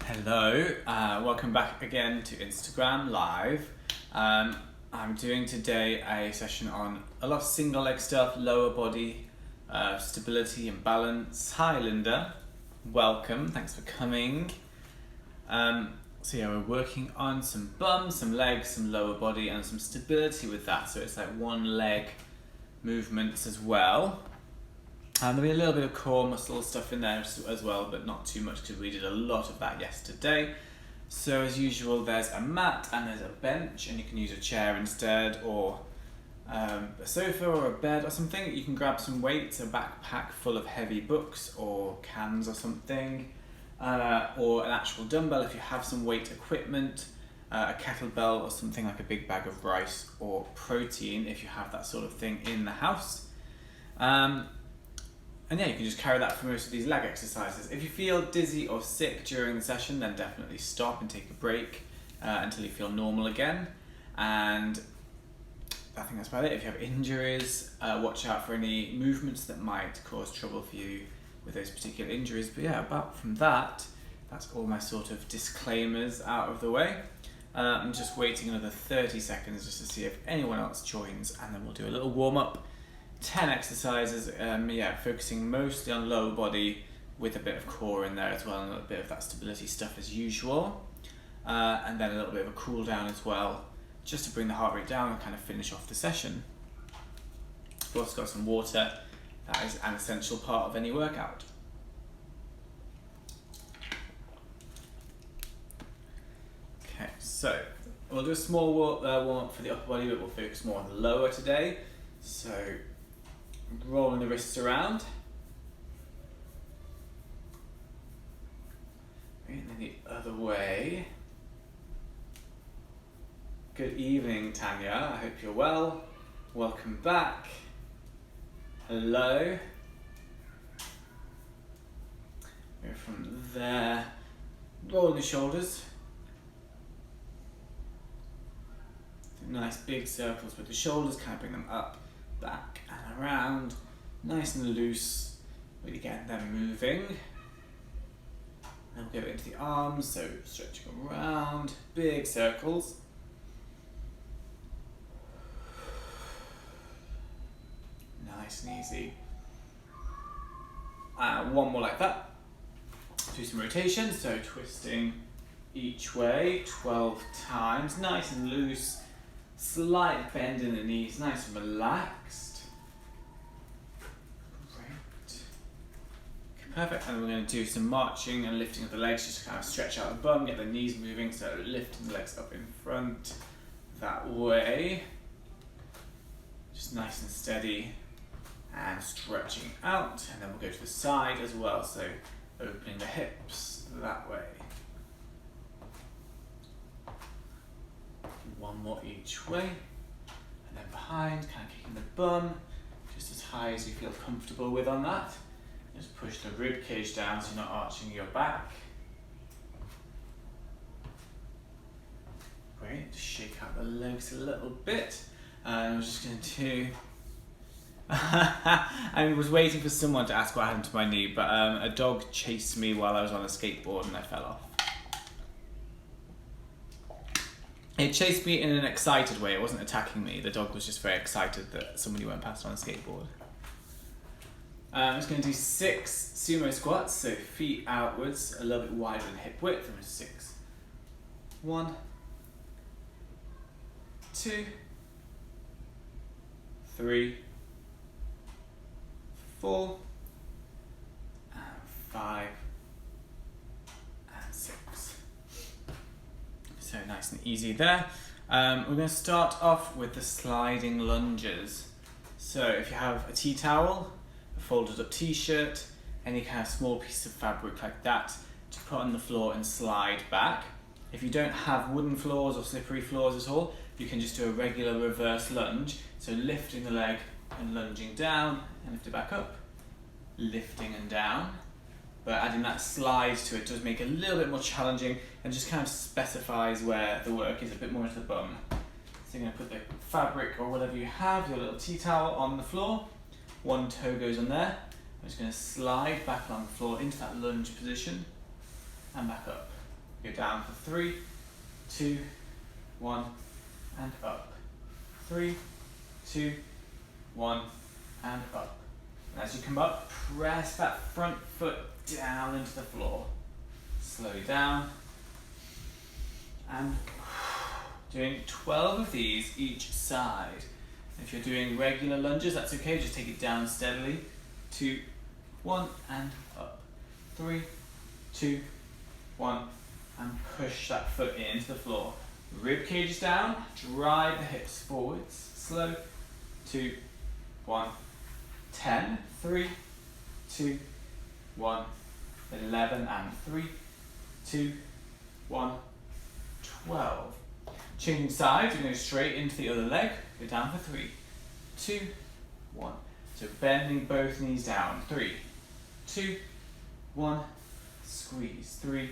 Hello, welcome back again to Instagram Live. I'm doing today a session on a lot of single leg stuff, lower body, stability and balance. Hi Linda, welcome, thanks for coming. So yeah, we're working on some bum, some legs, some lower body and some stability with that. So it's like one leg movements as well. And there'll be a little bit of core muscle stuff in there as well, but not too much because we did a lot of that yesterday. So as usual, there's a mat and there's a bench, and you can use a chair instead, or a sofa or a bed or something. You can grab some weights, a backpack full of heavy books or cans or something, or an actual dumbbell if you have some weight equipment, a kettlebell or something like a big bag of rice or protein if you have that sort of thing in the house. And yeah, you can just carry that for most of these leg exercises. If you feel dizzy or sick during the session, then definitely stop and take a break until you feel normal again. And I think that's about it. If you have injuries, watch out for any movements that might cause trouble for you with those particular injuries. But yeah, apart from that, that's all my sort of disclaimers out of the way. I'm just waiting another 30 seconds just to see if anyone else joins, and then we'll do a little warm up. 10 exercises, focusing mostly on lower body with a bit of core in there as well, and a little bit of that stability stuff as usual, and then a little bit of a cool down as well, just to bring the heart rate down and kind of finish off the session. We've also got some water. That is an essential part of any workout. Okay, so we'll do a small warm up for the upper body, but we'll focus more on the lower today. So rolling the wrists around, and then the other way. Good evening, Tanya. I hope you're well. Welcome back. Hello. Go from there, rolling the shoulders. Nice big circles with the shoulders, kind of bring them up, back and around, nice and loose, really getting them moving. And we'll go into the arms, so stretching around, big circles. Nice and easy. One more like that. Do some rotations, so twisting each way 12 times, nice and loose. Slight bend in the knees, nice and relaxed. Great. Okay, perfect. And we're going to do some marching and lifting of the legs, just to kind of stretch out the bum, get the knees moving. So lifting the legs up in front, that way. Just nice and steady and stretching out. And then we'll go to the side as well, so opening the hips that way. One more each way, and then behind, kind of kicking the bum just as high as you feel comfortable with on that. Just push the rib cage down so you're not arching your back. Great, just shake out the legs a little bit. And I'm just going to I was waiting for someone to ask what happened to my knee, but a dog chased me while I was on a skateboard and I fell off. It chased me in an excited way. It wasn't attacking me. The dog was just very excited that somebody went past on a skateboard. I'm just going to do 6 sumo squats, so feet outwards, a little bit wider than hip width. 6. 1, 2, 3, 4, and 5, and 6. So nice and easy there. We're going to start off with the sliding lunges. So if you have a tea towel, a folded up t-shirt, any kind of small piece of fabric like that to put on the floor and slide back. If you don't have wooden floors or slippery floors at all, you can just do a regular reverse lunge. So lifting the leg and lunging down and lift it back up, lifting and down. But adding that slide to it does make it a little bit more challenging and just kind of specifies where the work is a bit more into the bum. So you're going to put the fabric or whatever you have, your little tea towel on the floor. One toe goes on there. I'm just going to slide back along the floor into that lunge position. and back up. Go down for 3, 2, 1, and up. 3, 2, 1, and up. And as you come up, press that front foot down into the floor. Slowly down. And doing 12 of these each side. If you're doing regular lunges, that's okay, just take it down steadily. 2, 1, and up. 3, 2, 1, and push that foot into the floor. Rib cage is down, drive the hips forwards. Slow. 2, 1, 10. 3, 2, 1, 11, and 3, 2, 1, 12. Changing sides, we're going straight into the other leg. Go down for 3, 2, 1. So bending both knees down. 3, 2, 1, squeeze. 3,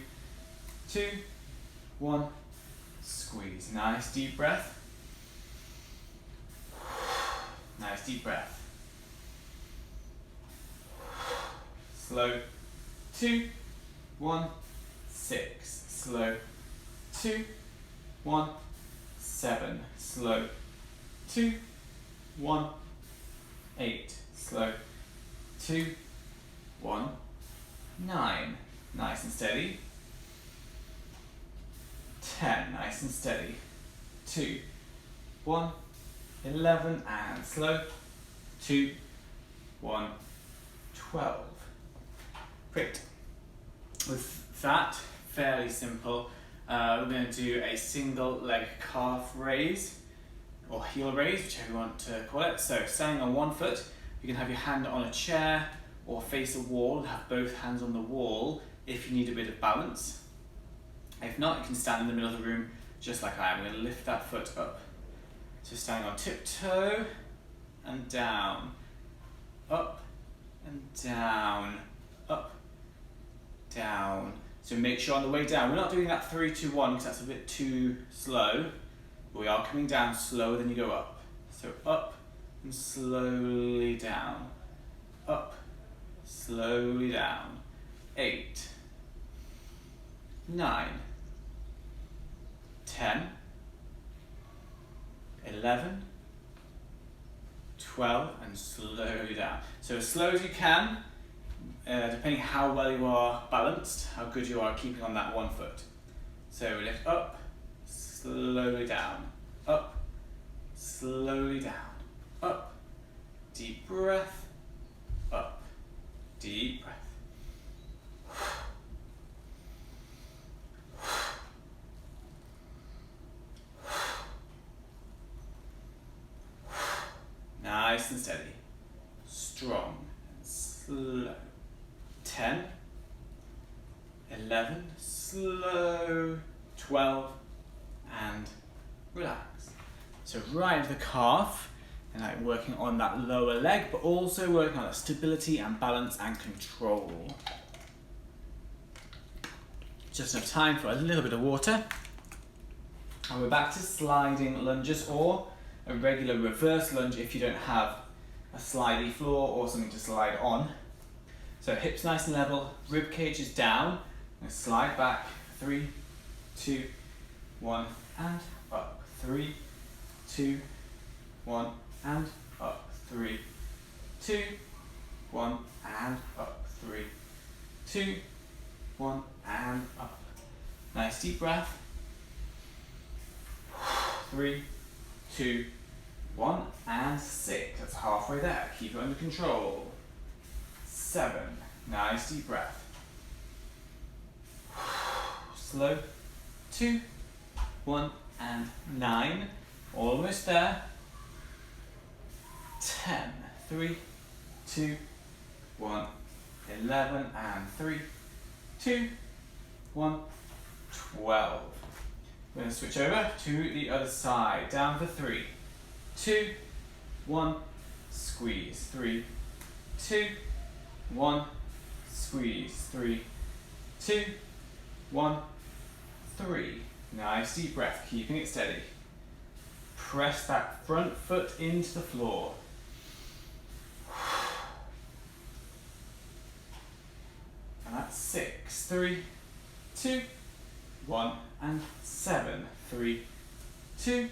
2, 1, squeeze. Nice deep breath. Nice deep breath. Slow. 2, 1, 6. Slow. 2, 1, 7. Slow. 2, 1, 8. Slow. 2, 1, 9. Nice and steady. 10. Nice and steady. 2, 1, 11, and slow. 2, 1, 12. Great. With that, fairly simple, we're going to do a single leg calf raise, or heel raise, whichever you want to call it. So standing on one foot, you can have your hand on a chair or face a wall and have both hands on the wall if you need a bit of balance. If not, you can stand in the middle of the room just like I am. We're going to lift that foot up. So standing on tiptoe and down, up and down, up, down. So make sure on the way down, we're not doing that 3, 2, 1 because that's a bit too slow, but we are coming down slower than you go up. So up and slowly down, up, slowly down. 8, 9, 10, 11, 12, and slowly down. So as slow as you can, depending how well you are balanced, how good you are keeping on that one foot. So we lift up, slowly down, up, slowly down, up, deep breath, up, deep breath. Nice and steady, strong and slow. 10, 11, slow, 12, and relax. So right into the calf, and like working on that lower leg, but also working on that stability and balance and control. Just enough time for a little bit of water. And we're back to sliding lunges or a regular reverse lunge if you don't have a slidey floor or something to slide on. So hips nice and level, rib cage is down, and slide back, 3, 2, 1, and up, 3, 2, 1, and up, 3, 2, 1, and up, 3, 2, 1, and up. Nice deep breath. 3, 2, 1, and 6. That's halfway there. Keep it under control. 7. Nice deep breath. Slow. 2, 1, and 9. Almost there. 10. 3, 2, 1, 11, and 3, 2, 1, 12. We're going to switch over to the other side. Down for 3, 2, 1, squeeze. 3, 2, 1, squeeze. 3, 2, 1, 3. Nice deep breath, keeping it steady. Press that front foot into the floor. And that's 6. 3, 2, 1, and 7, 3, 2,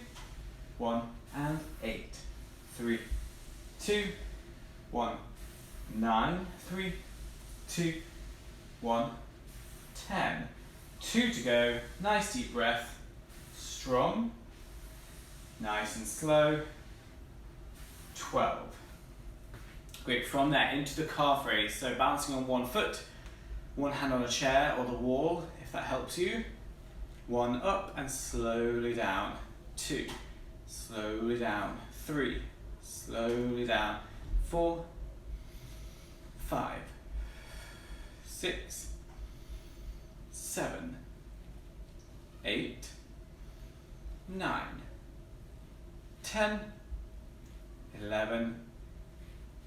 1, and 8, 3, 2, 1, 9, 3, 2, 1, 10. 2 to go. Nice deep breath. Strong. Nice and slow. 12. Great. From there into the calf raise. So balancing on one foot, one hand on a chair or the wall, if that helps you. 1 up and slowly down. 2, slowly down. 3, slowly down. 4, 5, 6, 7, 8, 9, 10, 11,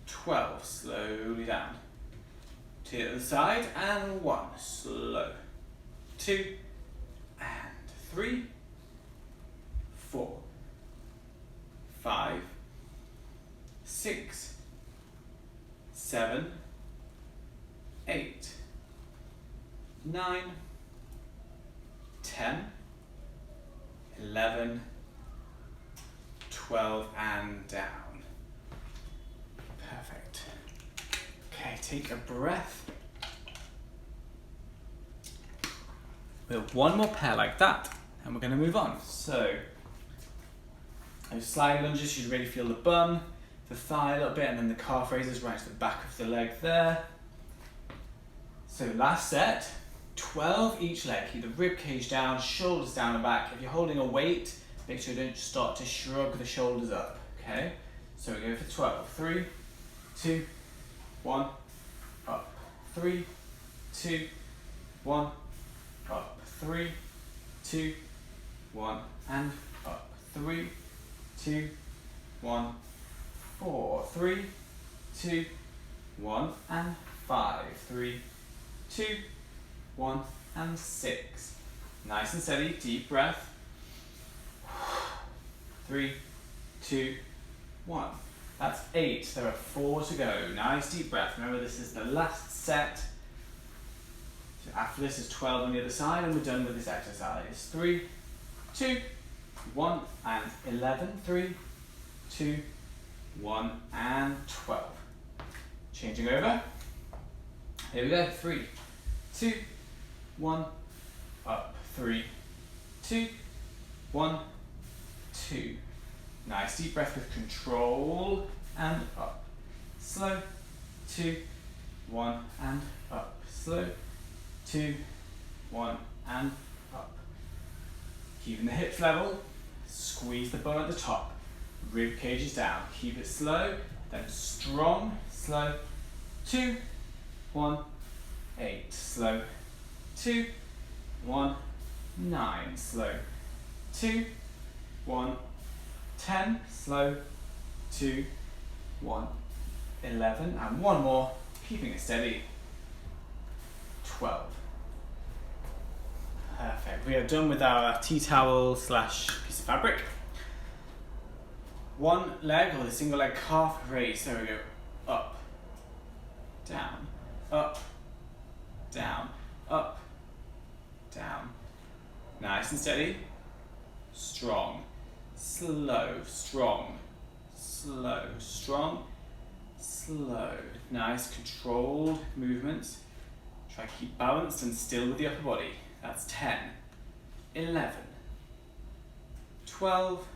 12. Slowly down. To the other side, and 1, slow. 2, and 3, 4, 5, 6, 7, 8, 9, 10, 11, 12, and down. Perfect. Okay, take a breath. We have one more pair like that, and we're going to move on. So, those slide lunges, you should really feel the bum, the thigh a little bit, and then the calf raises right to the back of the leg there. So last set, 12 each leg. Keep the rib cage down, shoulders down and back. If you're holding a weight, make sure you don't start to shrug the shoulders up, okay? So we go for 12. 3, 2, 1, up. 3, 2, 1, up. 3, 2, 1, and up. 3, 2, 1, 4, 3, 2, 1, and 5, 3, 2, 1, and 6. Nice and steady, deep breath. 3, 2, 1. That's 8. There are 4 to go. Nice deep breath. Remember, this is the last set. So after this is 12 on the other side, and we're done with this exercise. 3, 2, 1, and 11. 3, 2, 1, and 12. Changing over. Here we go. 3, 2, 1, up. 3, 2, 1, 2. Nice deep breath with control, and up. Slow. 2, 1, and up. Slow. 2, 1, and up. Keeping the hips level. Squeeze the bone at the top. Rib cage is down. Keep it slow, then strong. Slow. 2, 1, 8. Slow. 2, 1, 9. Slow. 2, 1, 10. Slow. 2, 1, 11. And one more. Keeping it steady. 12. Perfect. We are done with our tea towel / piece of fabric. One leg, or the single leg calf raise. There we go. Up, down, up, down, up, down. Nice and steady. Strong, slow, strong, slow, strong, slow. Nice controlled movements. Try to keep balanced and still with the upper body. That's 10, 11, 12,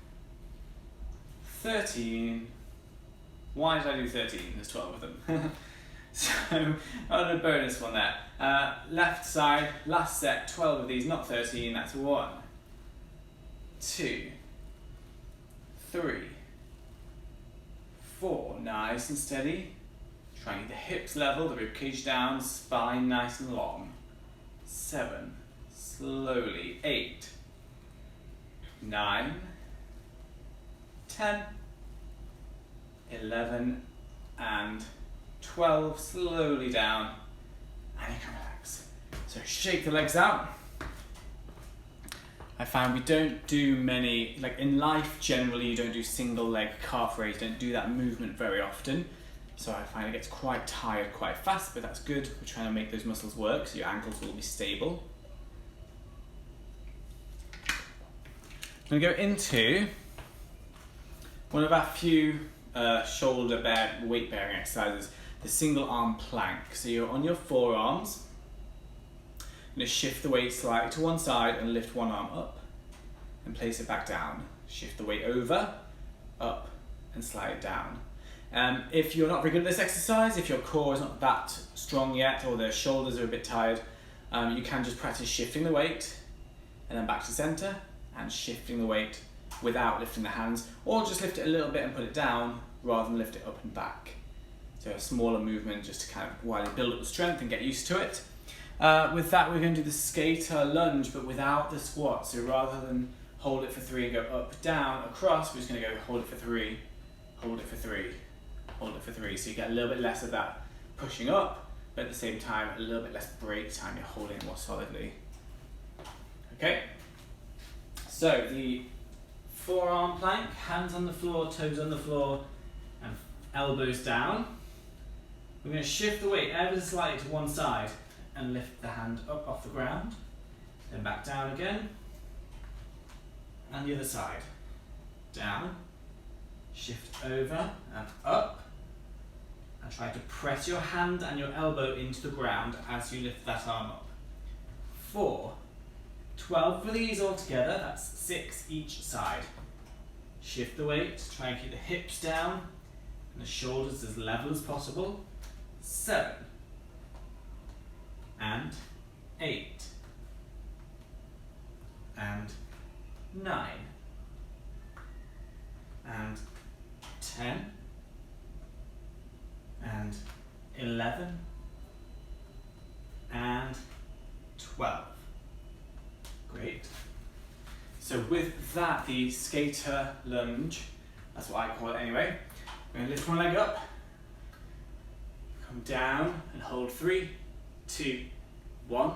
13. Why did I do 13? There's 12 of them. So, on a bonus one there. Left side, last set, 12 of these, not 13. That's 1, 2, 3, 4. Nice and steady. Try and keep the hips level, the rib cage down, spine nice and long. 7. Slowly. 8, 9, 10, 11, and 12. Slowly down, and you can relax. So shake the legs out. I find we don't do many, like in life generally you don't do single leg calf raise, don't do that movement very often. So I find it gets quite tired quite fast, but that's good. We're trying to make those muscles work so your ankles will be stable. I'm going to go into one of our few shoulder weight bearing exercises, the single arm plank. So you're on your forearms, you're going to shift the weight slightly to one side and lift one arm up and place it back down. Shift the weight over, up and slide it down. If you're not very good at this exercise, if your core is not that strong yet or the shoulders are a bit tired, you can just practice shifting the weight and then back to center and shifting the weight without lifting the hands, or just lift it a little bit and put it down rather than lift it up and back. So a smaller movement just to kind of while you build up the strength and get used to it. With that, we're going to do the skater lunge, but without the squat. So rather than hold it for 3 and go up, down, across, we're just going to go hold it for 3, hold it for 3, hold it for 3. So you get a little bit less of that pushing up, but at the same time, a little bit less break time. You're holding it more solidly. Okay. So the forearm plank, hands on the floor, toes on the floor, and elbows down. We're going to shift the weight ever so slightly to one side and lift the hand up off the ground, then back down again, and the other side. Down, shift over and up, and try to press your hand and your elbow into the ground as you lift that arm up. 4, 12 for these all together, that's 6 each side. Shift the weight, try and keep the hips down and the shoulders as level as possible. 7 and 8 and 9 and 10 and 11 and 12. Great. So with that, the skater lunge, that's what I call it anyway. I'm going to lift one leg up, come down and hold 3, 2, 1,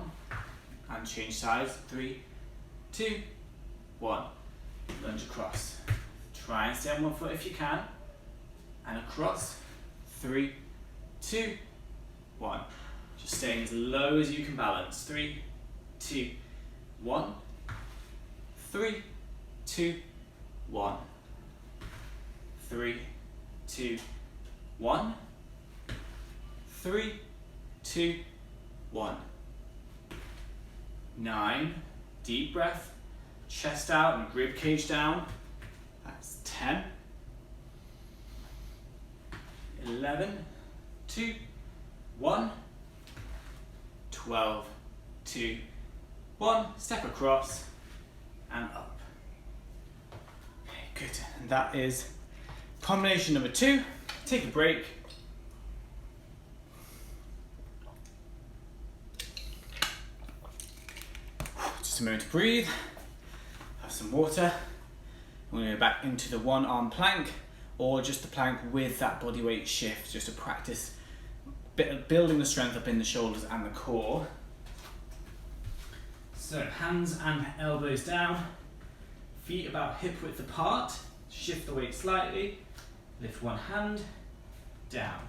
and change sides, 3, 2, 1, lunge across. Try and stay on one foot if you can, and across, 3, 2, 1. Just staying as low as you can balance, 3, 2, 1, 3, 2, 1, 3, 2, 1, 3, 2, 1. 9, deep breath, chest out and rib cage down. That's 10, 11, 2, 1, 12, 2, 1. Step across and up. Okay, good. And that is combination number 2. Take a break. Just a moment to breathe. Have some water. I'm going to go back into the one arm plank, or just the plank with that body weight shift, just to practice building the strength up in the shoulders and the core. So hands and elbows down, feet about hip width apart, shift the weight slightly, lift one hand, down.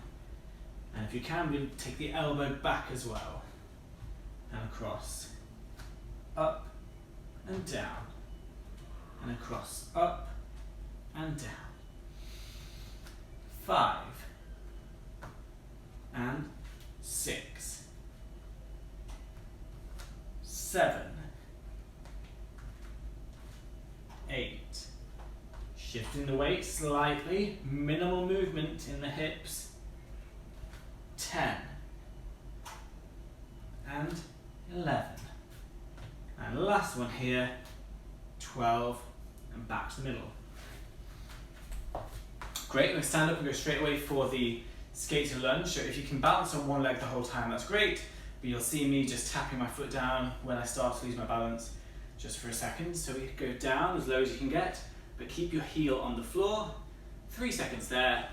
And if you can, we'll take the elbow back as well, and across, up and down, and across, up and down. 5 and 6, 7, 8. Shifting the weight slightly, minimal movement in the hips. 10 and 11. And last one here, 12, and back to the middle. Great, let's stand up and go straight away for the skater lunge. So if you can balance on one leg the whole time, that's great. But you'll see me just tapping my foot down when I start to lose my balance just for a second. So we go down as low as you can get, but keep your heel on the floor. 3 seconds there,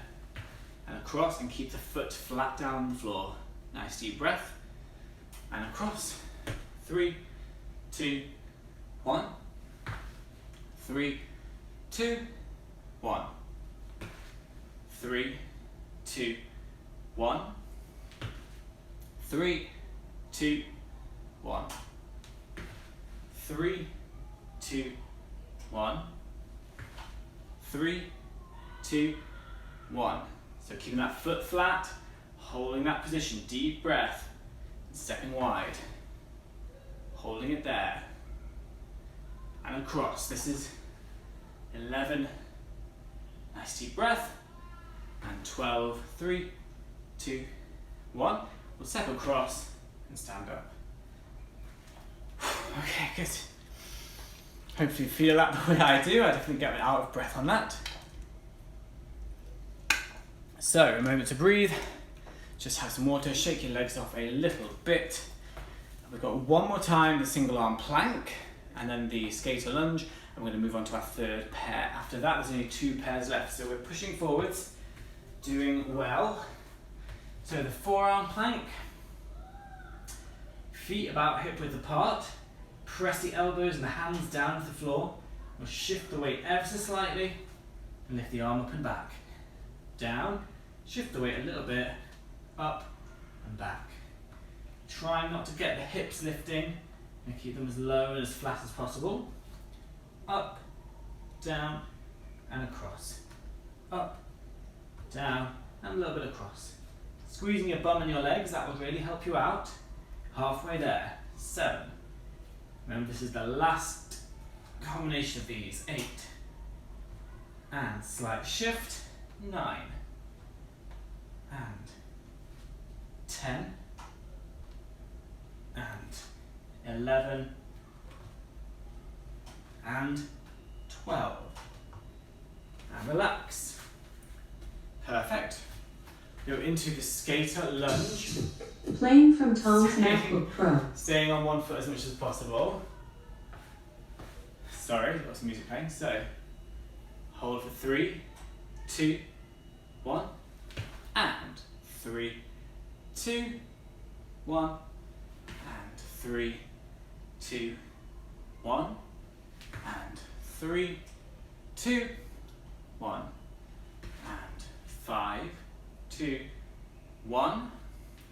and across, and keep the foot flat down on the floor. Nice deep breath, and across. 3, 2, 1. 3, 2, 1. 3, 2, 1. 3, 2, 1. 3, 2, 1, 3, 2, 1. So keeping that foot flat, holding that position, deep breath, stepping wide, holding it there, and across. This is 11, nice deep breath, and 12, 3, 2, 1. We'll step across and stand up. Okay, good. Hopefully you feel that the way I do. I definitely get out of breath on that. So, a moment to breathe. Just have some water, shake your legs off a little bit. We've got one more time the single arm plank and then the skater lunge. And we're going to move on to our third pair. After that, there's only 2 pairs left. So we're pushing forwards, doing well. So the forearm plank, feet about hip width apart. Press the elbows and the hands down to the floor. We'll shift the weight ever so slightly and lift the arm up and back. Down, shift the weight a little bit, up and back. Try not to get the hips lifting and keep them as low and as flat as possible. Up, down and across. Up, down and a little bit across. Squeezing your bum and your legs, that will really help you out. Halfway there, 7. Remember, this is the last combination of these. 8. And slight shift. 9. And 10. And 11. And 12. And relax. Perfect. Go into the skater lunge. Playing from Tom's MacBook Pro. Staying on one foot as much as possible. Sorry, got some music playing. So, hold for 3, 2, 1, and 3, 2, 1, and 3, 2, 1, and 3, 2, 1, and 5, 2, 1,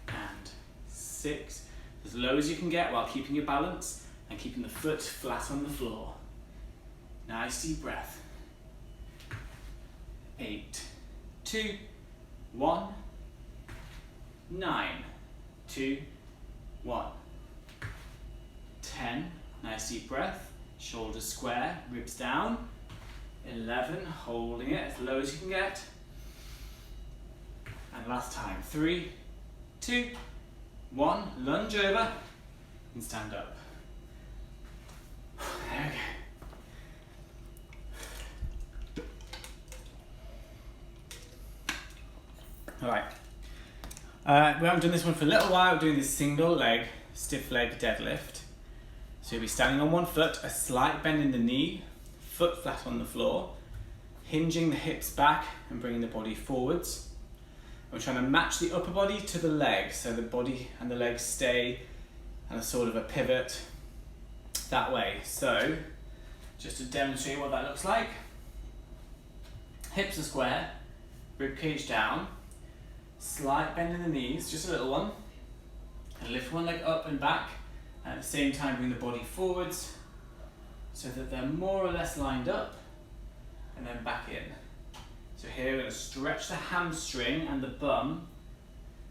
and 6. As low as you can get while keeping your balance and keeping the foot flat on the floor. Nice deep breath. 8, 2, 1, 9, 2, 1. 10, nice deep breath. Shoulders square, ribs down. 11, holding it as low as you can get. And last time, 3, 2, 1, lunge over and stand up. There we go. Alright, we haven't done this one for a little while. We're doing this single leg, stiff leg deadlift. So you'll be standing on one foot, a slight bend in the knee, foot flat on the floor, hinging the hips back and bringing the body forwards. We're trying to match the upper body to the legs, so the body and the legs stay and a sort of a pivot that way. So, just to demonstrate what that looks like, hips are square, rib cage down, slight bend in the knees, just a little one, and lift one leg up and back, and at the same time bring the body forwards so that they're more or less lined up, and then back in. So here we're going to stretch the hamstring and the bum,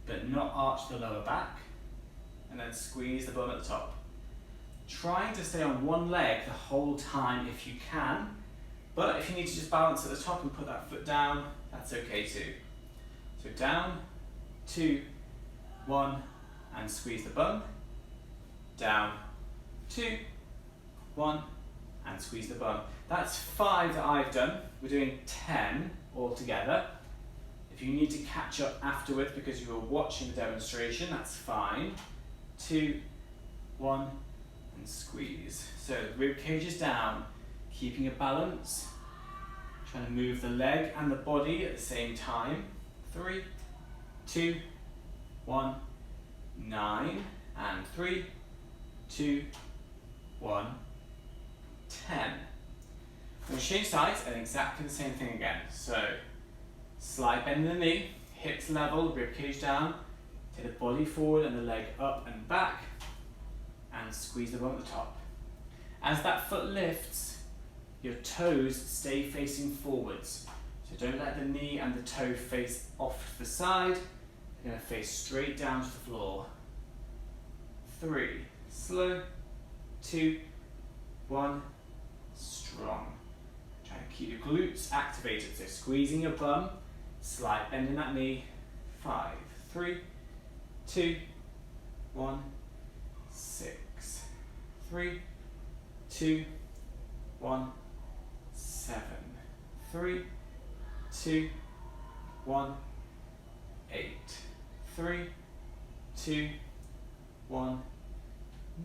but not arch the lower back, and then squeeze the bum at the top. Trying to stay on one leg the whole time if you can, but if you need to just balance at the top and put that foot down, that's okay too. So down, 2, 1, and squeeze the bum. Down, 2, 1, and squeeze the bum. That's 5 that I've done. We're doing 10 altogether. If you need to catch up afterwards because you were watching the demonstration, that's fine. 2, 1, and squeeze. So rib cage is down, keeping a balance, trying to move the leg and the body at the same time. 3, 2, 1, 9, and 3, 2, 1, 10. I'm going to change sides and exactly the same thing again. So, slight bend in the knee, hips level, rib cage down, take the body forward and the leg up and back, and squeeze the bum at the top. As that foot lifts, your toes stay facing forwards. So don't let the knee and the toe face off to the side. You're going to face straight down to the floor. 3, slow, 2, 1, strong. Try to keep your glutes activated, so squeezing your bum, slight bend in that knee. 5, 3, 2, 1, 6, 3, 2, 1, 7, 3, 2, 1, 8, 3, 2, 1,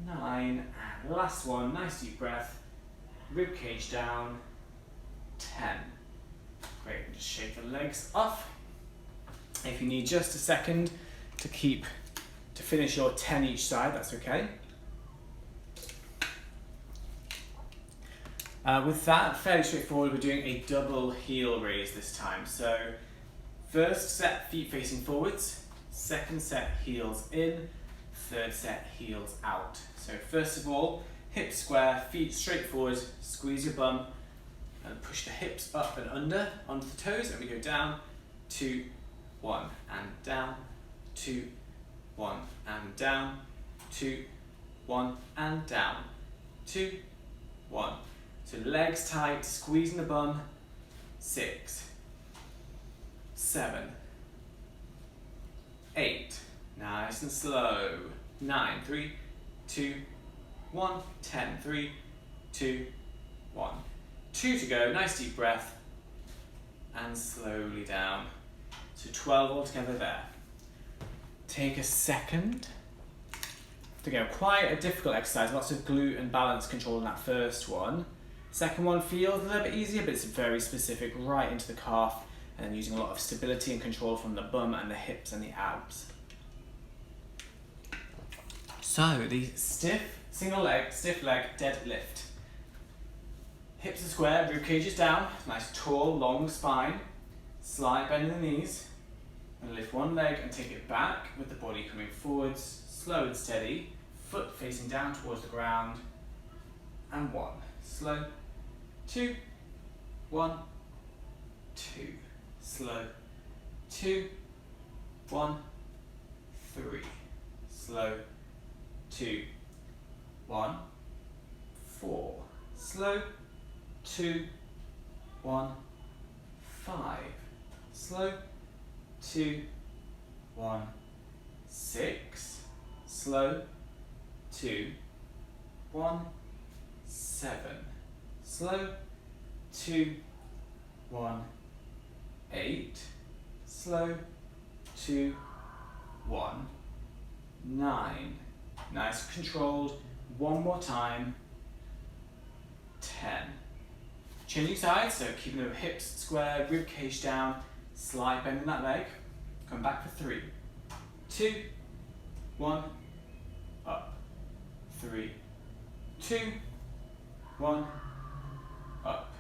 9, and last one, nice deep breath, rib cage down, 10. Great, and just shake the legs off. If you need just a second to finish your 10 each side, that's okay. With that, fairly straightforward, we're doing a double heel raise this time. So first set, feet facing forwards, second set, heels in, third set, heels out. So first of all, hips square, feet straight forward, squeeze your bum, and push the hips up and under onto the toes, and we go down, 2, 1, and down, 2, 1, and down, 2, 1, and down, 2, 1. So legs tight, squeezing the bum, 6, 7, 8, nice and slow, 9, 3, 2, 1, 10, 3, 2, 1. 2 to go, nice deep breath, and slowly down. So 12 altogether there. Take a second to go. Quite a difficult exercise, lots of glute and balance control in that first one. Second one feels a little bit easier, but it's very specific right into the calf, and then using a lot of stability and control from the bum and the hips and the abs. So the stiff leg deadlift. Hips are square, rib cage is down, nice tall, long spine, slight bend in the knees, and lift one leg and take it back with the body coming forwards, slow and steady, foot facing down towards the ground, and 1, slow, 2, 1, 2, slow, 2, 1, 3, slow, 2, 1, 4, slow, 2, 1, 5, slow, 2, 1, 6, slow, 2, 1, 7, slow, 2, 1, 8, slow, 2, 1, 9. Nice, controlled. One more time. 10. Changing sides, so keeping the hips square, rib cage down, slight bend in that leg. Come back for 3, 2, 1, up. 3, 2, 1, up.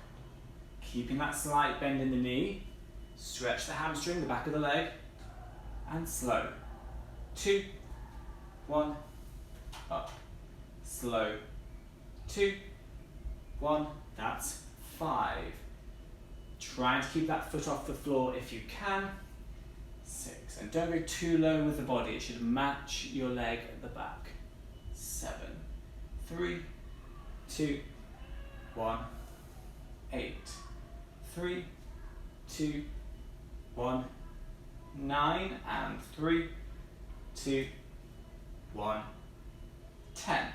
Keeping that slight bend in the knee. Stretch the hamstring, the back of the leg, and slow. 2, 1, up. Slow. 2, 1, that's 5. Trying to keep that foot off the floor if you can. 6, and don't go too low with the body, it should match your leg at the back. 7, 3, 2, 1, 8, 3, 2, 1, 9, and 3, 2, 1, 10.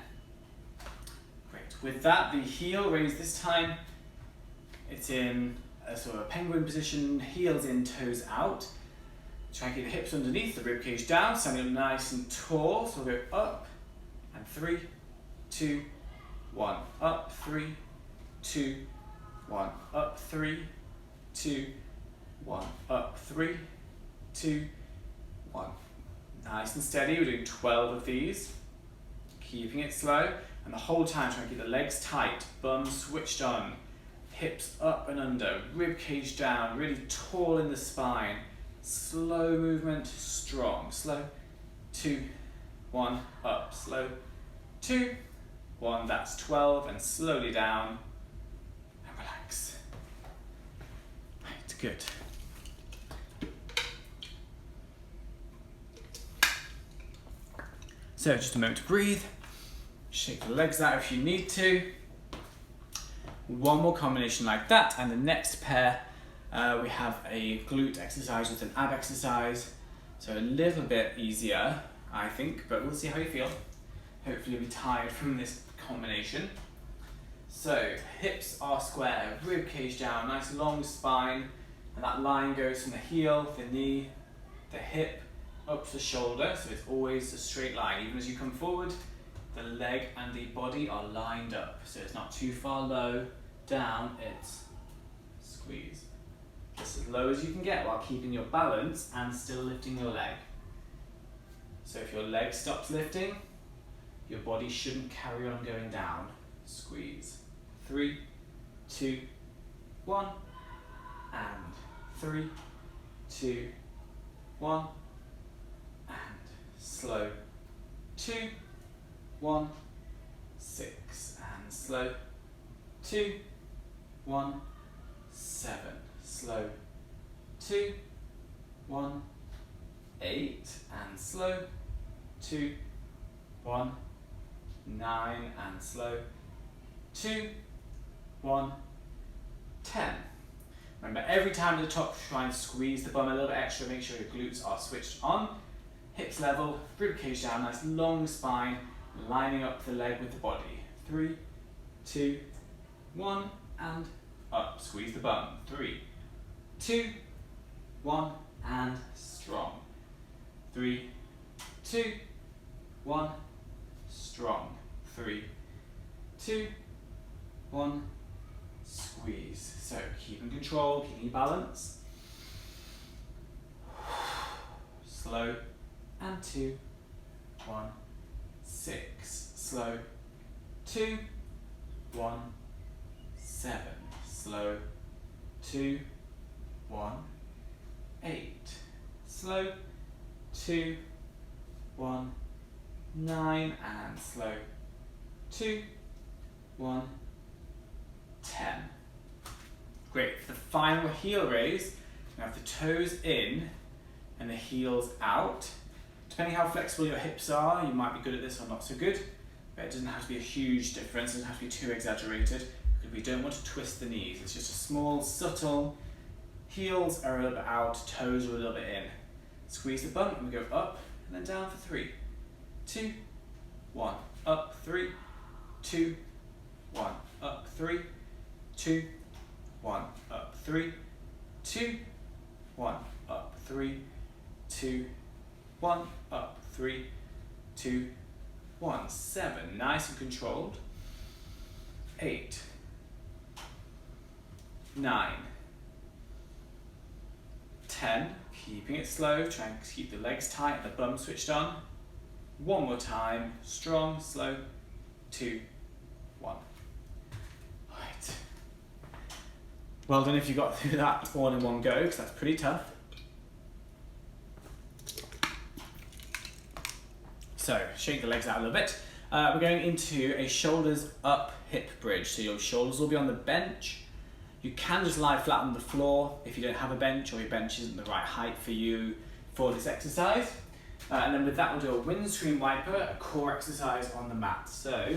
Great. With that, the heel raise this time, it's in a sort of a penguin position, heels in, toes out. Try and keep the hips underneath, the rib cage down, standing up nice and tall. So we'll go up, and 3, 2, 1, up, 3, 2, 1, up, 3, 2, 1, up, 3, 2, 1. Nice and steady, we're doing 12 of these. Keeping it slow, and the whole time trying to keep the legs tight, bum switched on, hips up and under, rib cage down, really tall in the spine. Slow movement, strong. Slow, 2, 1, up. Slow, 2, 1, that's 12, and slowly down. And relax. Right, good. So just a moment to breathe. Shake the legs out if you need to. One more combination like that, and the next pair we have a glute exercise with an ab exercise. So a little bit easier, I think, but we'll see how you feel. Hopefully you'll be tired from this combination. So hips are square, rib cage down, nice long spine, and that line goes from the heel, the knee, the hip, up to the shoulder, so it's always a straight line. Even as you come forward, the leg and the body are lined up, so it's not too far low, down, it's squeeze. Just as low as you can get while keeping your balance and still lifting your leg. So if your leg stops lifting, your body shouldn't carry on going down. Squeeze. 3, 2, 1, and 3, 2, 1, and slow. 2, 1, 6, and slow. 2, 1, 7, slow. 2, 1, 8, and slow. 2, 1, 9, and slow. 2, 1, 10. Remember, every time at the top, try and squeeze the bum a little bit extra. Make sure your glutes are switched on. Hips level, rib cage down, nice long spine, lining up the leg with the body. 3, 2, 1, and up. Squeeze the bum. 3, 2, 1, and strong. 3, 2, 1, strong. 3, 2, 1, squeeze. So keep in control, keep your balance. Slow, and 2, 1, 6. Slow, 2, 1, 7. Slow, 2, 1, 8. Slow, 2, 1, 9, and slow, 2, 1, 10. Great. For the final heel raise, you have the toes in and the heels out. Depending how flexible your hips are, you might be good at this or not so good, but it doesn't have to be a huge difference. It doesn't have to be too exaggerated because we don't want to twist the knees. It's just a small, subtle, heels are a little bit out, toes are a little bit in. Squeeze the bum and we go up and then down for 3, 2, 1, up, 3, 2, 1, up, 3, 2, 1, up, 3, 2, 1, up, 3, 2, 1, up, 3, 2, 1, 7, nice and controlled. 8, 9, 10, keeping it slow, trying to keep the legs tight and the bum switched on. One more time, strong, slow, 2, 1. Right. Well done if you got through that all in one go, because that's pretty tough. So, shake the legs out a little bit. We're going into a shoulders up hip bridge. So your shoulders will be on the bench. You can just lie flat on the floor if you don't have a bench or your bench isn't the right height for you for this exercise. And then with that, we'll do a windscreen wiper, a core exercise on the mat. So,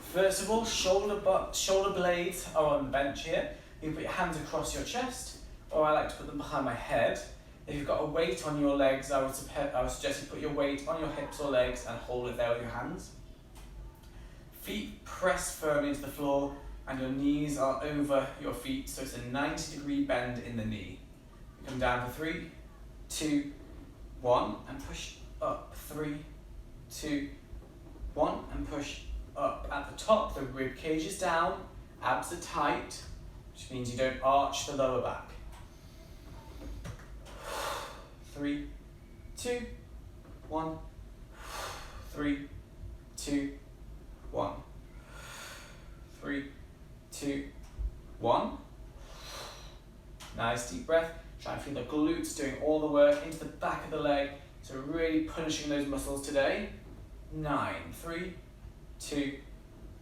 first of all, shoulder blades are on the bench here. You can put your hands across your chest, or I like to put them behind my head. If you've got a weight on your legs, I would suggest you put your weight on your hips or legs and hold it there with your hands. Feet press firmly into the floor and your knees are over your feet, so it's a 90-degree bend in the knee. Come down for 3, 2, 1, and push up. 3, 2, 1, and push up. At the top, the rib cage is down, abs are tight, which means you don't arch the lower back. 3, 2, 1, 3, 2, 1, 3, 2, 1. Nice deep breath. Try and feel the glutes doing all the work into the back of the leg. So really punishing those muscles today. 9, 3, 2,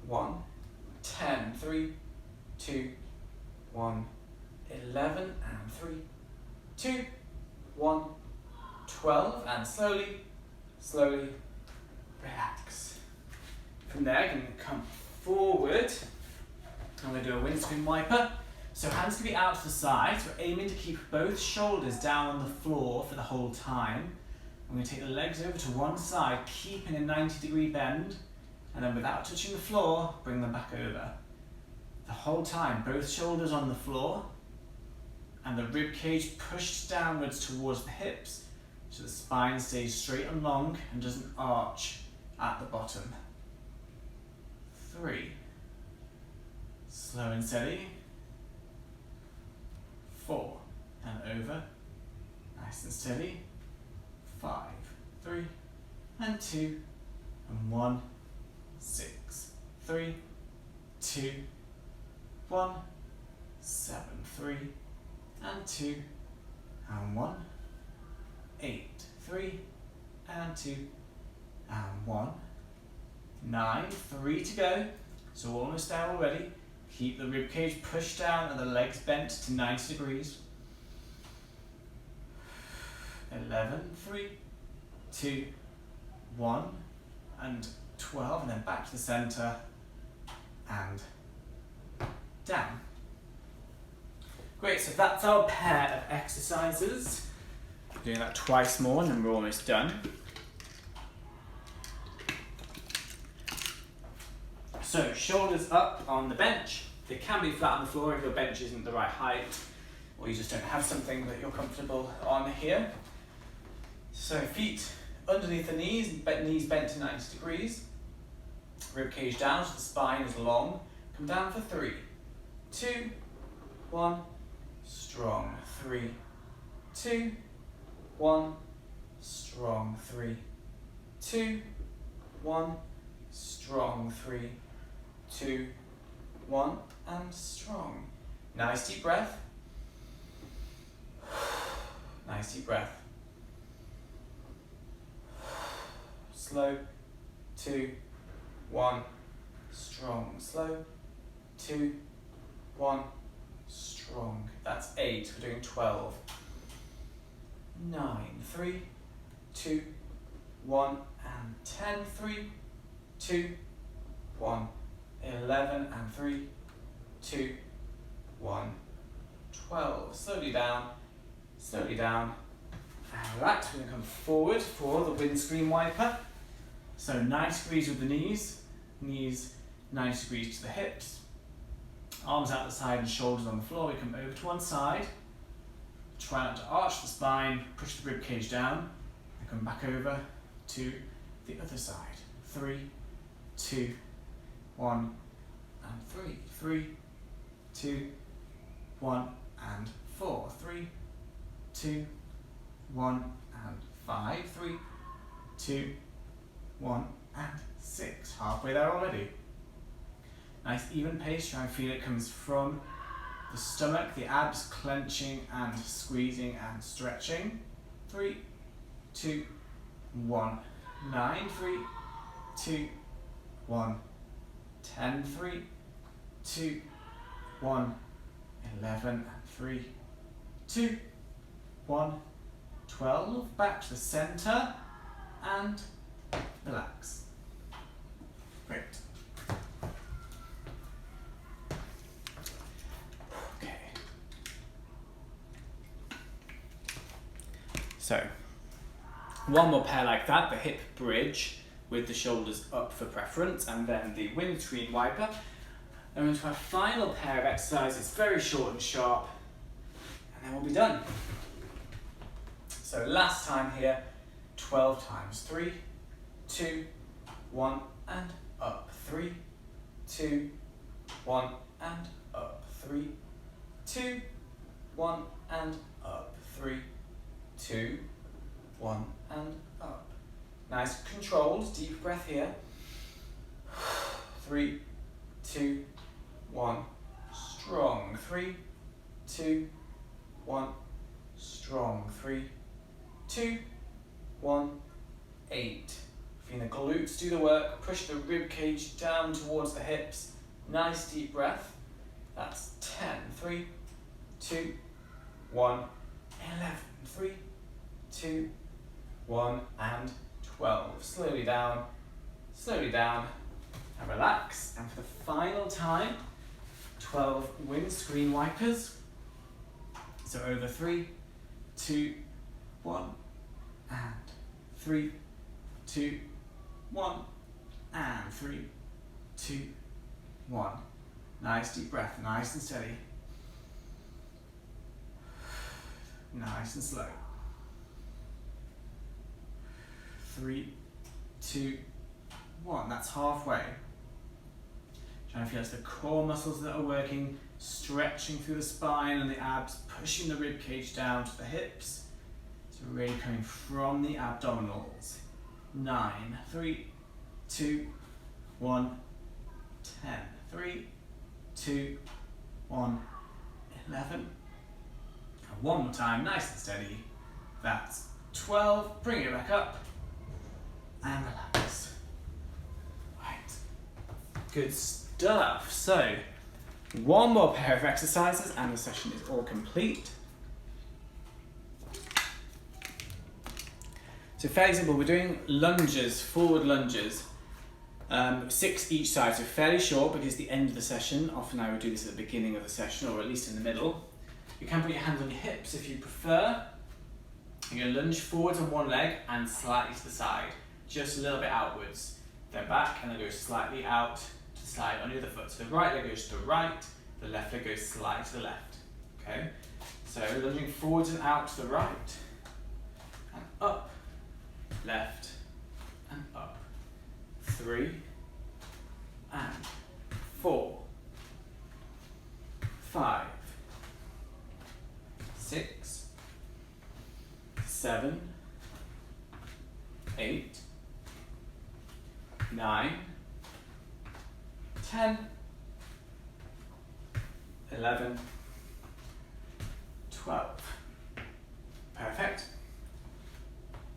1, 10, 3, 2, 1, 11, and 3, 2, 1, 12, and slowly, slowly relax. From there, you can come forward. I'm going to do a windscreen wiper. So hands can be out to the side. So we're aiming to keep both shoulders down on the floor for the whole time. I'm going to take the legs over to one side, keeping a 90-degree bend, and then without touching the floor, bring them back over. The whole time, both shoulders on the floor, and the rib cage pushed downwards towards the hips, so the spine stays straight and long and doesn't arch at the bottom. 3. Slow and steady. 4. And over. Nice and steady. 5, 3, and 2, and 1, 6, 3, 2, 1, 7, 3, and 2, and 1, 8, 3, and 2, and 1, 9, 3 to go. So we're almost there already. Keep the rib cage pushed down and the legs bent to 90 degrees. 11, 3, 2, 1, and 12, and then back to the center and down. Great, so that's our pair of exercises. Doing that twice more and then we're almost done. So, shoulders up on the bench. They can be flat on the floor if your bench isn't the right height, or you just don't have something that you're comfortable on here. So feet underneath the knees bent to 90 degrees. Rib cage down so the spine is long. Come down for 3, 2, 1, strong. 3, 2, 1, strong. 3, 2, 1, strong. 3, 2, 1, and strong. Nice deep breath. Nice deep breath. Slow. 2, 1, strong. Slow. 2, 1, strong. That's 8. We're doing 12. 9, 3, 2, 1, and 10. 3, 2, 1, 11, and 3, 2, 1, 12. Slowly down, and relax. We're going to come forward for the windscreen wiper. So 90 degrees with the knees 90 degrees to the hips, arms out the side and shoulders on the floor. We come over to one side, try not to arch the spine, push the rib cage down, and come back over to the other side. 3, 2, 1, and 3. 3, 2, 1, and 4. 3, 2, 1, and 5. 3, 2, 1, and 6. Halfway there already. Nice even pace. Try and feel it comes from the stomach, the abs clenching and squeezing and stretching. 3, 2, 1. 9, 3, 2, 1. 10, 3, 2, 1. 11, and 3, 2, 1. 12. Back to the center and relax. Great. Okay. So, one more pair like that, the hip bridge with the shoulders up for preference, and then the windscreen wiper. And into our final pair of exercises, very short and sharp, and then we'll be done. So last time here, 12 times. 3, 2, 1, and up. 3, 2, 1, and up. 3, 2, 1, and up. 3, 2, 1, and up. Nice controlled deep breath here. 3, 2, 1, strong. 3, 2, 1, strong. 3, 2, 1, 8. Feel the glutes do the work. Push the rib cage down towards the hips. Nice deep breath. That's 10. 3, 2, 1, 11. 3, 2, 1, and 12. Slowly down, and relax. And for the final time, 12 windscreen wipers. So over 3, 2, 1, and 3, 2, 1, and 3, 2, 1. Nice deep breath, nice and steady. Nice and slow. 3, 2, 1. That's halfway. Trying to feel it's the core muscles that are working, stretching through the spine and the abs, pushing the rib cage down to the hips. So really coming from the abdominals. 9, 3, 2, 1, 10. 3, 2, 1, 11. And one more time, nice and steady. That's 12. Bring it back up and relax. Right. Good stuff. So, one more pair of exercises and the session is all complete. So fairly simple, we're doing lunges, forward lunges, 6 each side, so fairly short because it's the end of the session. Often I would do this at the beginning of the session or at least in the middle. You can put your hands on your hips if you prefer. You're going to lunge forwards on one leg and slightly to the side, just a little bit outwards. Then back and then go slightly out to the side on the other foot. So the right leg goes to the right, the left leg goes slightly to the left. Okay? So lunging forwards and out to the right, and up, left, and up. 3, and 4, 5, 6, 7, 8, 9, 10, 11, 12. Perfect.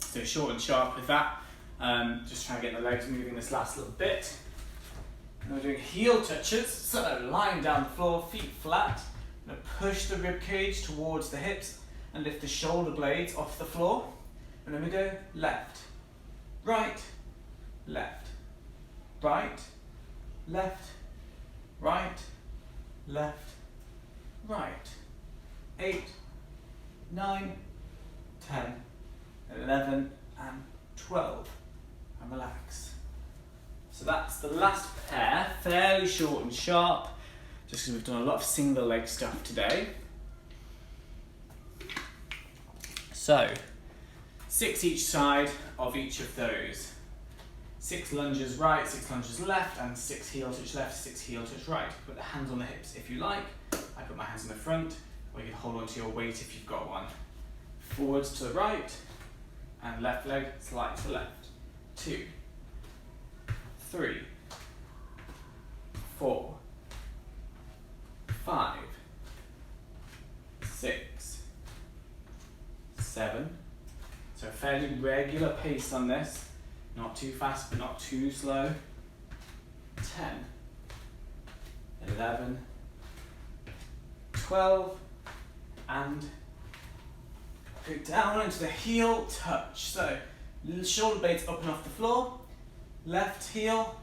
So short and sharp with that. Just trying to get the legs moving this last little bit. And we're doing heel touches, so lying down the floor, feet flat. I'm going to push the rib cage towards the hips and lift the shoulder blades off the floor. And then we go left, right, left, right, left, right, left, right. 8, 9, 10, 11, and 12. And relax. So that's the last pair, fairly short and sharp, just because we've done a lot of single leg stuff today. So, 6 each side of each of those. 6 lunges right, 6 lunges left, and 6 heel touch left, 6 heel touch right. Put the hands on the hips if you like. I put my hands in the front, or you can hold onto your weight if you've got one. Forwards to the right, and left leg slightly to the left. 2, 3, 4, 5, 6, 7. So a fairly regular pace on this. Not too fast, but not too slow. 10, 11, 12, and go down into the heel touch. So shoulder blades up and off the floor. Left heel,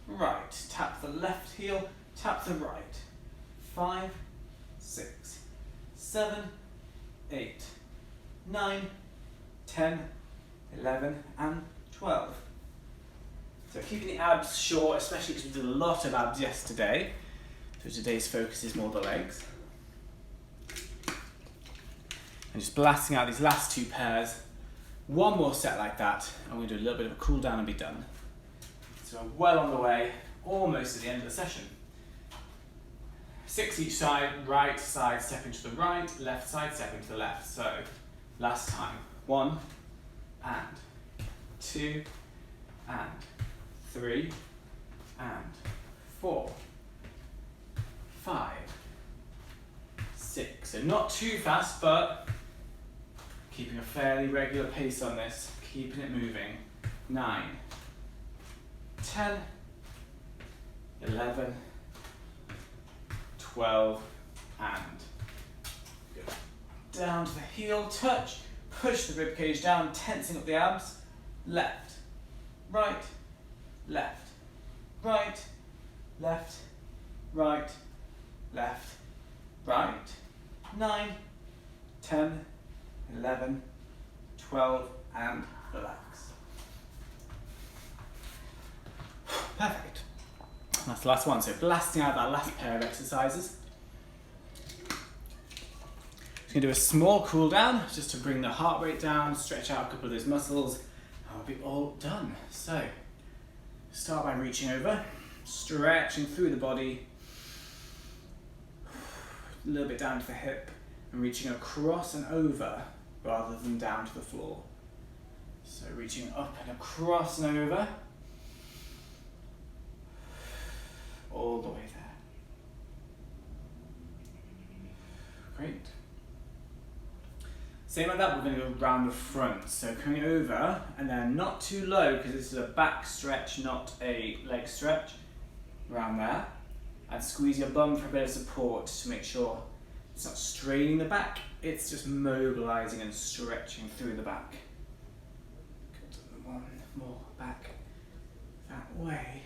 right. Tap the left heel, tap the right. 5, 6, 7, 8, 9, 10, 11, and 12. So keeping the abs short, especially because we did a lot of abs yesterday. So today's focus is more the legs. And just blasting out these last 2 pairs. One more set like that, and we'll do a little bit of a cool down and be done. So we're well on the way, almost at the end of the session. 6 each side, right side stepping to the right, left side stepping to the left. So last time, 1 and 2 and 3 and 4, 5, 6. So not too fast, but keeping a fairly regular pace on this, keeping it moving. 9, 10, 11, 12, and go down to the heel, touch, push the rib cage down, tensing up the abs, left, right, left, right, left, right, left, right, 9, 10, 11, 12, and relax. Perfect. That's the last one. So blasting out that last pair of exercises. Just going to do a small cool down just to bring the heart rate down, stretch out a couple of those muscles, and we'll be all done. So start by reaching over, stretching through the body, a little bit down to the hip, and reaching across and over rather than down to the floor. So reaching up and across and over, all the way there. Great. Same like that, we're going to go round the front. So coming over, and then not too low, because this is a back stretch, not a leg stretch. Around there. And squeeze your bum for a bit of support to make sure it's not straining the back, it's just mobilizing and stretching through the back. Good. One more back that way.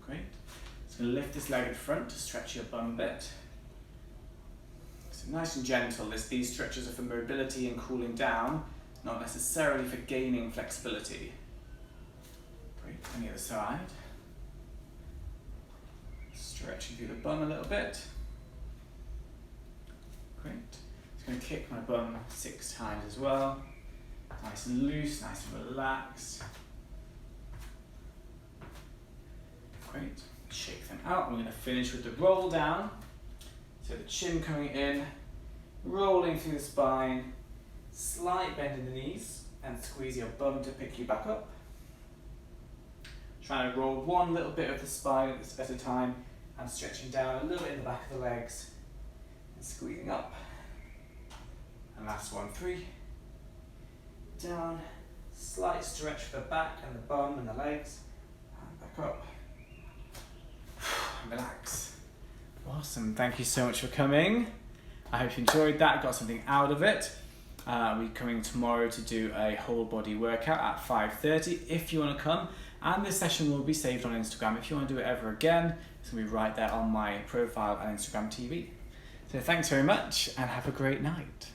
Great. Just going to lift this leg in front to stretch your bum a bit. So nice and gentle. These stretches are for mobility and cooling down, not necessarily for gaining flexibility. Great. On the other side. Stretching through the bum a little bit. Great. Just going to kick my bum 6 times as well. Nice and loose, nice and relaxed. Great. Shake them out. We're going to finish with the roll down. So the chin coming in, rolling through the spine, slight bend in the knees, and squeeze your bum to pick you back up. Trying to roll one little bit of the spine at a time, and stretching down a little bit in the back of the legs, and squeezing up. And last one, 3. Down, slight stretch for the back and the bum and the legs, and back up. Relax. Awesome, thank you so much for coming. I hope you enjoyed that, got something out of it. We're coming tomorrow to do a whole body workout at 5:30 if you want to come. And this session will be saved on Instagram. If you want to do it ever again, it's going to be right there on my profile and Instagram TV. So thanks very much and have a great night.